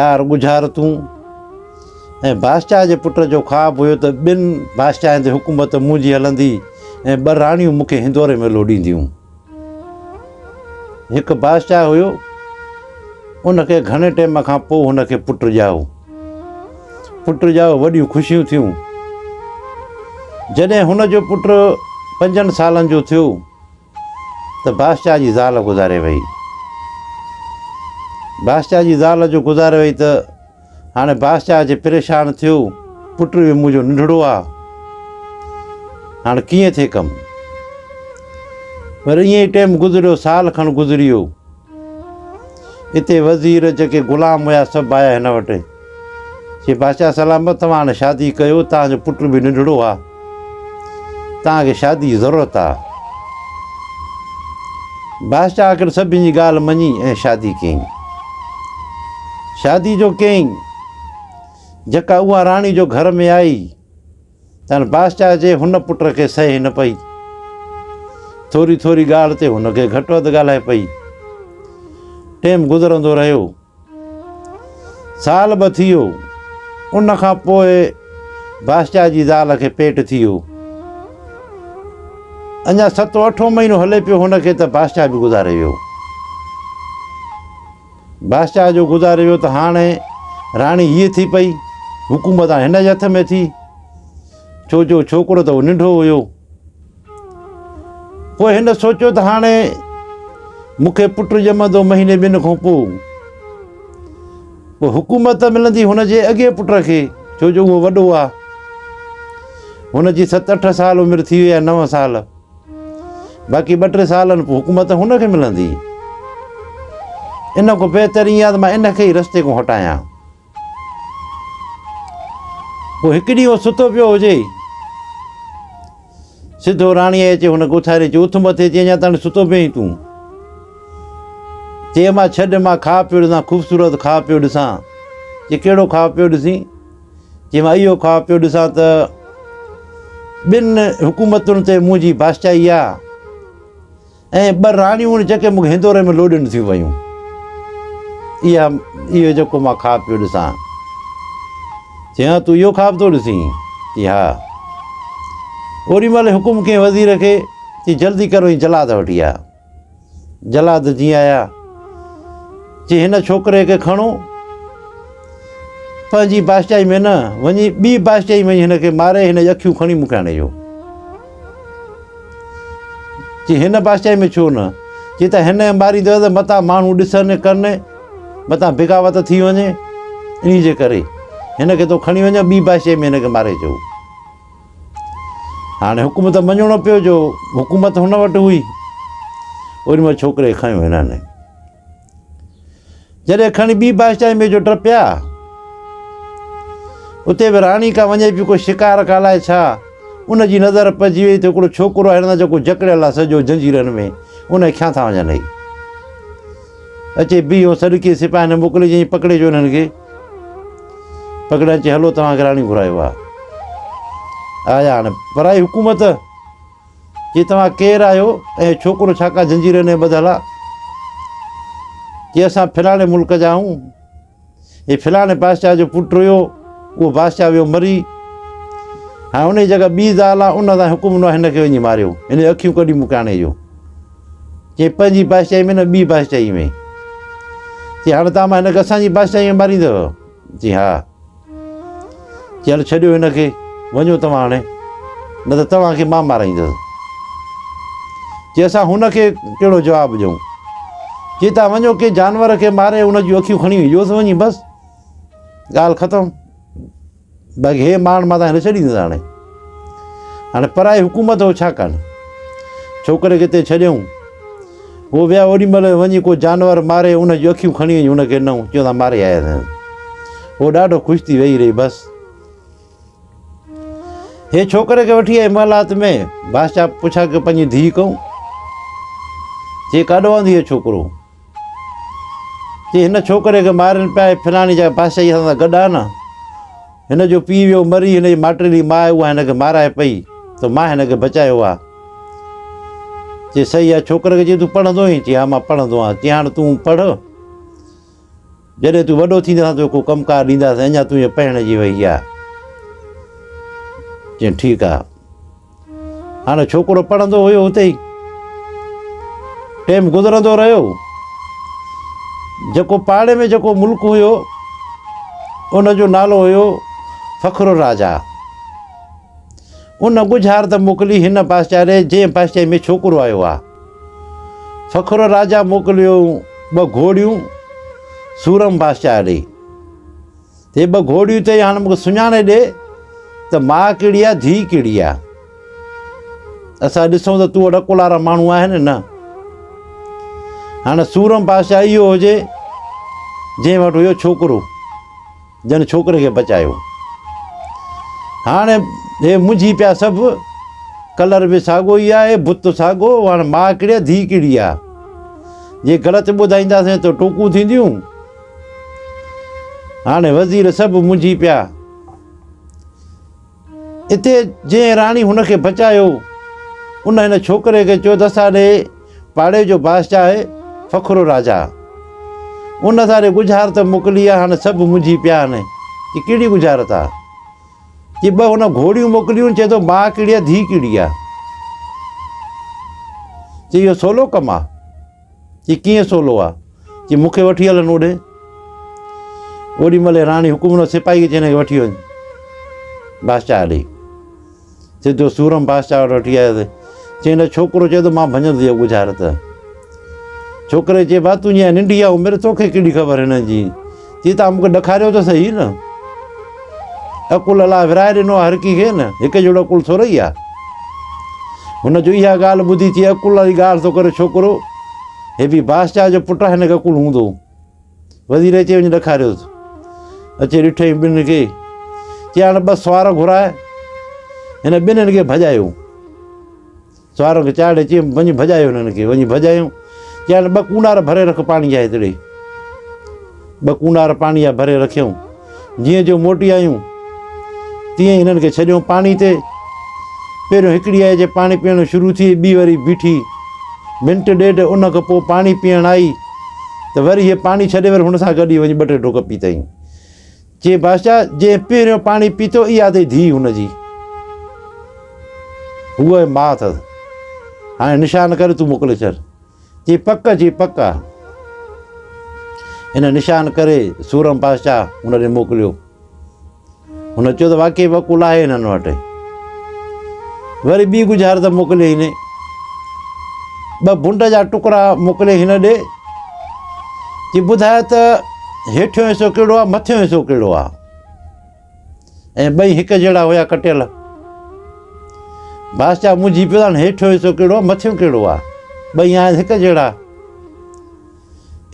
यार गुज़ार तूं ऐं बादशाह जे पुट जो ख़्वाबु हुयो त ॿिनि बादशाहनि ते हुकूमत मुंहिंजी हलंदी ऐं ॿ राणियूं मूंखे हिंदोरे में लोॾींदियूं। हिकु बादशाह हुयो, उनखे घणे टाइम खां पोइ हुनखे पुटु ॼाओ वॾियूं ख़ुशियूं थियूं। जॾहिं हुनजो पुटु 5 सालनि जो थियो त बादशाह जी ज़ाल गुज़ारे वई। बादशाह जी ज़ाल जो गुज़ारे वई त हाणे बादशाह जे परेशान थियो, पुटु बि मुंहिंजो नंढड़ो आहे, हाणे कीअं थिए कमु। पर ईअं ई टाइम गुज़रियो, साल खनि गुज़री वियो। हिते वज़ीर जेके ग़ुलाम हुया सभु आया हिन वटि, चई बादशाह सलामत, तव्हां हाणे शादी कयो, तव्हांजो पुटु बि नंढड़ो आहे, तव्हांखे शादी जी ज़रूरत आहे। बादशाह आख़िर सभिनी जी ॻाल्हि मञी ऐं शादी कयईं। शादी जो कयईं, जेका उहा राणी जो घर में आई त बादशाह जे हुन पुट खे सहे न पई। थोरी थोरी ॻाल्हि ते हुनखे घटि वधि ॻाल्हाए पई। टाइम गुज़रंदो रहियो, साल 2 थी वियो। उन खां पोइ बादशाह जी ज़ाल खे पेट थी वियो। अञा 7-8 महीनो हले पियो हुनखे त बादशाह बि गुज़ारे वियो। बादशाह जो गुज़ारे वियो त हाणे राणी हीअ थी पई, हुकूमत हिन जे हथ में थी, छो जो छोकिरो त उहो नंढो हुयो। पोइ हिन सोचियो त हाणे मूंखे पुटु ॼमंदो महीने 2 खां पोइ हुकूमत मिलंदी हुनजे अॻे पुट खे, छो जो उहो वॾो आहे। हुनजी 7-8 साल उमिरि थी वई आहे, 9 साल, बाक़ी 2-3 सालनि पोइ हुकूमत हुनखे मिलंदी। इन खां बहितर ईअं आहे त मां इनखे ई रस्ते खां हटायां। पोइ हिकु ॾींहुं सुतो पियो हुजे, सिधो राणीअ अचे हुनखे उथारे चई उथ मथे, चई अञा ताईं सुतो पियो तूं। चई मां छॾ, मां खाउ पियो ॾिसां, ख़ूबसूरत खाउ पियो ॾिसां। चई कहिड़ो खाउ पियो ॾिसीं? चई मां इहो खाउ पियो ॾिसां त 2 हुकूमतुनि ते मुंहिंजी बादशाही आहे ऐं 2 राणियूं जेके मूंखे हिंदोरे में लोॾनि थियूं वयूं। इहो जेको मां खाउ पियो ॾिसां। चई हा तूं इहो खाउ थो ॾिसीं? चई हा। ओॾी महिल हुकुम कयईं वज़ीर खे, चई जल्दी करो ही जलाद वठी आ। जलाद जीअं आया, चई हिन छोकिरे खे खणो, पंहिंजी बादशाही में न वञी ॿी बादशाही में हिनखे मारे, हिन जी अखियूं खणी मूंखे आणे ॾियो। चई हिन बादशाही में छो न? चई त हिन मारींदो त मथां माण्हू ॾिसनि करनि, मथां बिगावत थी वञे, इन जे करे हिनखे तो खणी वञो, ॿी बादशाही में हिनखे मारे अचो। हाणे हुकूमत मञिणो पियो, जो हुकूमत हुन वटि हुई। ओॾी महिल छोकिरे खे खयो हिननि। जॾहिं खणी ॿी बादशाही में जो टपिया, उते बि राणी का वञे पियो, कोई शिकार का अलाए छा, उनजी नज़र पइजी वई त हिकिड़ो छोकिरो आहे हिन जेको जकड़ियल आहे सॼो जंजीरनि में, उन खे था वञनि। अचे बीहो, सॾकी सिपाहियुनि मोकिले चई पकिड़े जो हिननि खे। पकिड़े अचे, हलो तव्हांखे राणी घुरायो आहे। आया हाणे पराई हुकूमत, चई तव्हां केरु आहियो ऐं छोकिरो छाकाणि जंजीरनि में ॿधल आहे? चई असां फलाणे मुल्क जा आहियूं, हे फलाणे बादशाह जो पुटु हुयो, उहो बादशाह वियो मरी, हाणे उन जी जॻह ॿी ज़ाल आहे, उन सां हुकुम न हिनखे वञी मारियो, हिन जी अखियूं कढी मूंखे आणे ॾियो। चई पंहिंजी बादशाही में न, ॿी बादशाही में। चई हाणे तव्हां हिनखे असांजी बादशाही में मारींदव? चई हा। चई हल छॾियो हिनखे, वञो तव्हां हाणे, न त तव्हांखे मां माराईंदुसि। चई असां हुनखे कहिड़ो जवाबु ॾियूं? चई तव्हां वञो के जानवर खे मारे, उन जूं अखियूं खणी वियोसि वञी, बसि ॻाल्हि ख़तमु। बाक़ी हे माण्हू मां तव्हां हिन छॾींदुसि। हाणे पराई हुकूमत हो छा कान्हे, छोकिरे खे हिते छॾियऊं, उहो विया, ओॾी महिल वञी को जानवर मारे, उन जूं अखियूं खणी वञी हुनखे ॾिनऊं, चयो तव्हां मारे आया आहिनि। उहो ॾाढो ख़ुशि थी वेही रही। बसि हे छोकिरे खे वठी आई महलात में, बादशाह पुछा कयो पंहिंजी धीउ कहूं? चई काॾो आंदी इहो छोकिरो? चई हिन छोकिरे खे मारनि पिया, फलाणी जॻह बादशाही सां गॾु आहे न, हिन जो पीउ वियो मरी, हिन जी माटेली माउ आहे, उहा हिनखे माराए पई, त मां हिनखे बचायो आहे। चई सही आहे। छोकिरे खे चई तूं पढ़ंदो आहीं? चई हा मां पढ़ंदो आहियां। चई हाणे तूं पढ़, जॾहिं तूं वॾो थींदे को कमकार ॾींदासीं, अञा तूं पहिण जी वई आहे। चई ठीकु आहे। हाणे छोकिरो पढ़ंदो हुयो हुते ई, टाइम गुज़रंदो रहियो। जेको पाड़े में जेको मुल्क हुयो उनजो नालो हुयो फ़खुरु राजा। उन गुज़ारत मोकिली हिन बादशाह ॾे जंहिं बादशाह में छोकिरो आयो आहे। फ़खुरु राजा मोकिलियो 2 घोड़ियूं सूरम बादशाह ॾे। ते 2 घोड़ियूं ते हाणे मूंखे सुञाणे ॾे त माउ कहिड़ी आहे, धीउ कहिड़ी आहे। असां ॾिसूं त तूं वटि अकुल वारा माण्हू आहिनि न। हाणे सूरम बादशाह इहो हुजे जंहिं वटि हुयो छोकिरो, जन छोकिरे खे बचायो। हाणे हे मुंझी पिया सभु, कलर बि साॻियो ई आहे, बुत साॻियो। हाणे माउ कहिड़ी आहे, धीउ कहिड़ी आहे। जे ग़लति ॿुधाईंदासीं त टोकूं थींदियूं। हाणे वज़ीर सभु मुंझी पिया। हिते जंहिं राणी हुनखे बचायो उन हिन छोकिरे खे चयो त असांजे पाड़े जो बादशाह आहे फ़खुरु राजा, उन सां गुज़ारत मोकिली आहे। हाणे सभु मुंझी पिया आहिनि कि कहिड़ी गुज़ारत आहे। कि 2 हुन घोड़ियूं मोकिलियूं, चए थो माउ कहिड़ी आहे, धीउ कहिड़ी आहे। चई इहो सवलो कमु आहे। कि कीअं सवलो आहे। कि मूंखे वठी हलनि ओॾे। ओॾी महिल राणी हुकुम सिपाही खे चई हिनखे वठी वञ बादशाह ॾे। सिधो सूरम बादशाह वटि वठी आयोसीं। चई हिन छोकिरो चए थो मां भञंदो इहा गुज़ारत। छोकिरे चए भाउ तुंहिंजी नंढी आहे उमिरि, तोखे कहिड़ी ख़बर हिन जी। चई तव्हां मूंखे ॾेखारियो त सही न। अकुल अलाह विराए ॾिनो आहे हर कंहिंखे न, हिकु जहिड़ो अकुल थोरो ई आहे। हुनजो इहा ॻाल्हि ॿुधी चई अकुल वारी ॻाल्हि थो करे छोकिरो, हे बि बादशाह जो पुटु आहे, हिनखे अकुल हूंदो। वज़ीर चई वञी ॾेखारियोसि। अचे ॾिठई ॿिनि खे। चई हाणे 2 सुवार घुराए हिन ॿिन्हिनि खे भॼायो। सुवार खे चाढ़े चई वञी भॼायो हिननि खे। वञी भॼायूं। चई हाणे 2 कूनार भरे रख पाणी जा हिकिड़े। 2 कूनार पाणी जा भरे रखियऊं। जीअं जो मोटी आयूं तीअं ई हिननि खे छॾियऊं पाणी ते। पहिरियों हिकिड़ी आहे जे पाणी पीअणु शुरू थी, ॿी वरी बीठी। मिंट ॾेढ उन खां पोइ पाणी पीअणु आई त वरी इहे पाणी छॾे वरी हुन सां गॾु ई वञी 2 टे ढोक पीतई। चई बादशाह जंहिं पहिरियों पाणी पीतो इहा अथई धीउ हुनजी, हूअ माउ अथसि। हाणे निशान करे तूं मोकिले छॾ। चई पक। चई पक आहे। हिन निशान करे सूरम बादशाह हुन ॾे मोकिलियो। हुन चयो त वाक़ई वकुल आहे हिननि वटि। वरी ॿी गुज़ारत मोकिले हिन 2 भुंड जा टुकड़ा मोकिले हिन ॾे। कि ॿुधाए त हेठियों हिसो कहिड़ो आहे, मथियों हिसो कहिड़ो आहे। ऐं 2 हिकु जहिड़ा हुया कटियल। बादशाह मुंझी पियो आहे हेठियों हिसो कहिड़ो आहे, मथियों कहिड़ो आहे। 2 आहिनि हिकु जहिड़ा।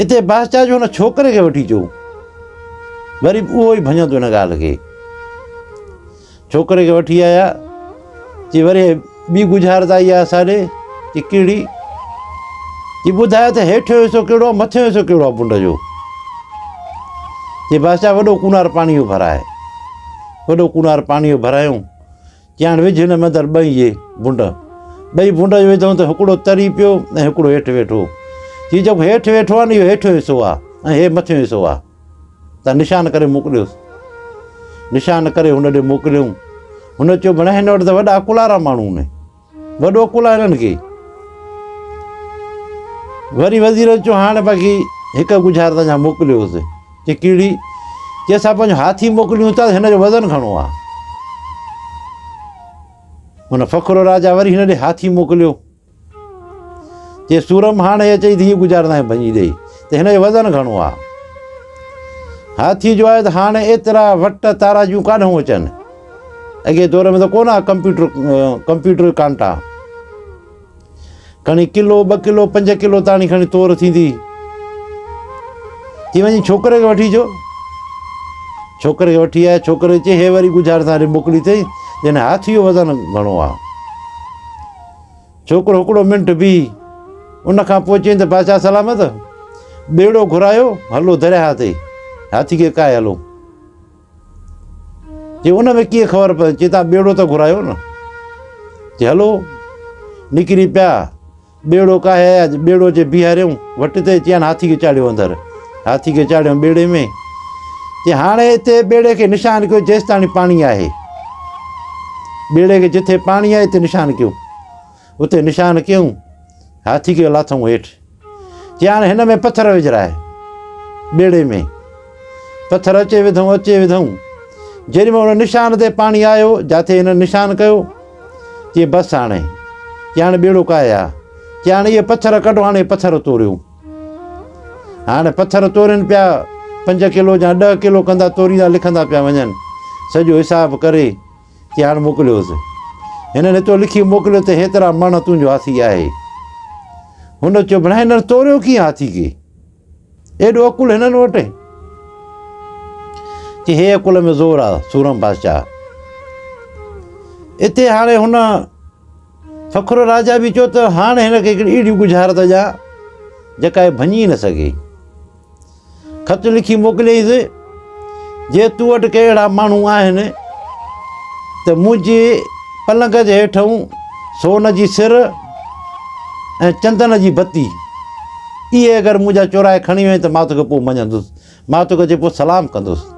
हिते बादशाह जो हुन छोकिरे खे वठी अचो। वरी उहो ई भञंदो हिन ॻाल्हि खे। छोकिरे खे वठी आया। चई वरी ॿी गुज़ारत आई आहे असांॾे। चई कहिड़ी। चई ॿुधाए त हेठियों हिसो कहिड़ो आहे, मथियों हिसो कहिड़ो आहे भुंड जो। चई बादशाह 2 कूनार पाणी जो भराए। 2 कूनार पाणी जो भरायूं। चई हाणे विझ हिन में अंदरि 2 इहे भुंड। 2 भुंड जो विधऊं त हिकिड़ो तरी पियो ऐं हिकिड़ो हेठि वेठो। चई जेको हेठि वेठो आहे न इहो हेठियों हिसो आहे ऐं हे मथियों हिसो आहे। त निशान करे मोकिलियोसि। निशान करे हुन ॾे मोकिलियऊं। हुन चयो भला हिन वटि त वॾा अकुल वारा माण्हू आहिनि, वॾो अकुल आहे हिननि खे। वरी वज़ीर चयो हाणे बाक़ी हिकु गुज़ारत अञा मोकिलियोसि। चई कहिड़ी। चई असां पंहिंजो हाथी मोकिलियूं था, हिन जो वज़न घणो आहे। हुन फ़खुरु राजा वरी हिन ॾे हाथी मोकिलियो। चई सूरम हाणे अचई त हीअ गुज़ारत भञी ॾेई त हिन जो वज़न घणो आहे। हाथी जो आहे त हाणे एतिरा वट तारा जूं काॾूं अचनि। अॻे दौर में त कोन आहे कंप्यूटर कांटा। खणी किलो 2 किलो 5 किलो ताणी खणी तोर थींदी। चई वञी छोकिरे खे वठी अचो। छोकिरे खे वठी आया। छोकिरे चई हे वरी गुज़ारत हाणे मोकिली अथई हिन हाथी जो वज़न घणो आहे। छोकिरो हिकिड़ो मिंट बीह। उन खां पोइ चई त बादशाह सलामत, ॿेड़ो घुरायो हलो दरिया ते, हाथी खे काए हलो। चई उन में कीअं ख़बर पए। चई तव्हां ॿेड़ो त घुरायो न। चई हलो। निकिरी पिया। ॿेड़ो काए ॿेड़ो जे बीहारियऊं वटि ते। चई हाणे हाथी खे चाढ़ियो अंदरि। हाथी खे चाढ़ियऊं ॿेड़े में ते हाणे हिते ॿेड़े खे निशान कयो जेसि ताणी पाणी आहे। ॿेड़े खे जिथे पाणी आहे हिते निशान कयो, उते निशान कयूं, हाथी खे लाथऊं हेठि। चई हाणे हिन में पथर विझराए, ॿेड़े में पथर अचे विधऊं। जेॾी महिल हुन निशान ते पाणी आयो जिथे हिन निशान कयो, चई बसि हाणे। चई हाणे ॿेड़ो काए आहे। चई हाणे इहे पथर कढो, हाणे पथर तोड़ियो। हाणे पथर तोड़नि पिया, 5 किलो या 10 किलो कंदा तोरींदा लिखंदा पिया वञनि, सॼो हिसाबु करे। चई हाणे मोकिलियोसि। हिननि हितो लिखी मोकिलियो त हेतिरा मण तुंहिंजो हाथी आहे। हुन चयो भला हिन तोड़ियो कीअं हाथी खे, एॾो अकुलु हिननि वटि। चई हे अकुल में ज़ोर आहे सूरम बादशाह। हिते हाणे हुन फ़ख़्रु राजा बि चयो त हाणे हिनखे हिकिड़ी अहिड़ी गुज़ारत ॾियां जेका हे भञी न सघे। ख़त लिखी मोकिलियईंसि, जे तूं वटि के अहिड़ा माण्हू आहिनि त मुंहिंजे पलंग जे हेठऊं सोन जी सिर ऐं चंदन जी बती, इहे अगरि मुंहिंजा चोराए खणी वञे त मां तोखे पोइ मञंदुसि, मां तोखे पोइ सलाम कंदुसि।